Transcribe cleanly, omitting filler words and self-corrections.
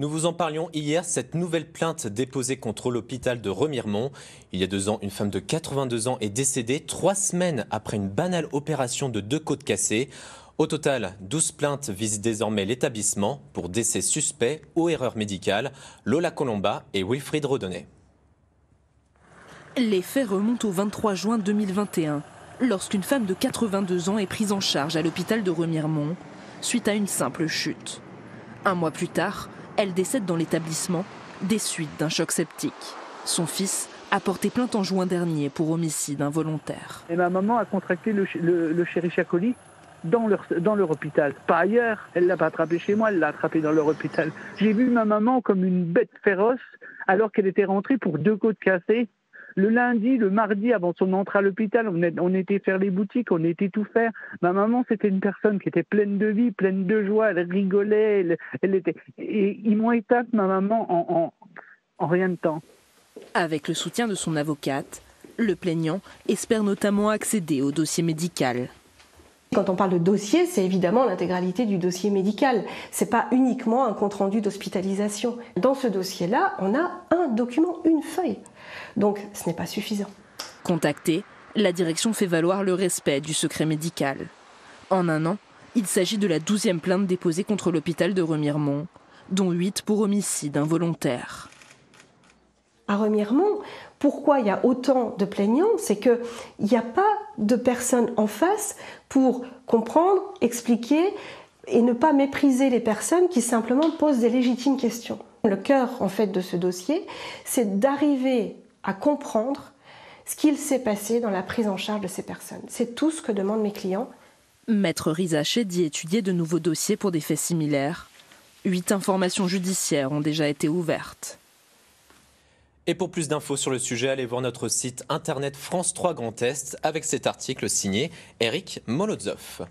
Nous vous en parlions hier, cette nouvelle plainte déposée contre l'hôpital de Remiremont. Il y a 2 ans, une femme de 82 ans est décédée 3 semaines après une banale opération de 2 côtes cassées. Au total, 12 plaintes visent désormais l'établissement pour décès suspects ou erreurs médicales. Lola Colomba et Wilfried Rodonnet. Les faits remontent au 23 juin 2021, lorsqu'une femme de 82 ans est prise en charge à l'hôpital de Remiremont suite à une simple chute. 1 mois plus tard, elle décède dans l'établissement des suites d'un choc septique. Son fils a porté plainte en juin dernier pour homicide involontaire. Et ma maman a contracté le Escherichia coli dans leur hôpital. Pas ailleurs, elle ne l'a pas attrapé chez moi, elle l'a attrapé dans leur hôpital. J'ai vu ma maman comme une bête féroce alors qu'elle était rentrée pour 2 côtes cassées. Le lundi, le mardi, avant son entrée à l'hôpital, on était faire les boutiques, on était tout faire. Ma maman, c'était une personne qui était pleine de vie, pleine de joie, elle rigolait, elle était... Et ils m'ont éteinte, ma maman, en rien de temps. Avec le soutien de son avocate, le plaignant espère notamment accéder au dossier médical. Quand on parle de dossier, c'est évidemment l'intégralité du dossier médical. C'est pas uniquement un compte-rendu d'hospitalisation. Dans ce dossier-là, on a un document, une feuille. Donc, ce n'est pas suffisant. Contactée, la direction fait valoir le respect du secret médical. En 1 an, il s'agit de la 12e plainte déposée contre l'hôpital de Remiremont, dont 8 pour homicide involontaire. À Remiremont, pourquoi il y a autant de plaignants? C'est qu'il n'y a pas de personnes en face pour comprendre, expliquer et ne pas mépriser les personnes qui simplement posent des légitimes questions. Le cœur en fait de ce dossier, c'est d'arriver à comprendre ce qu'il s'est passé dans la prise en charge de ces personnes. C'est tout ce que demandent mes clients. Maître Rizaché dit étudier de nouveaux dossiers pour des faits similaires. 8 informations judiciaires ont déjà été ouvertes. Et pour plus d'infos sur le sujet, allez voir notre site internet France 3 Grand Est avec cet article signé Eric Molozov.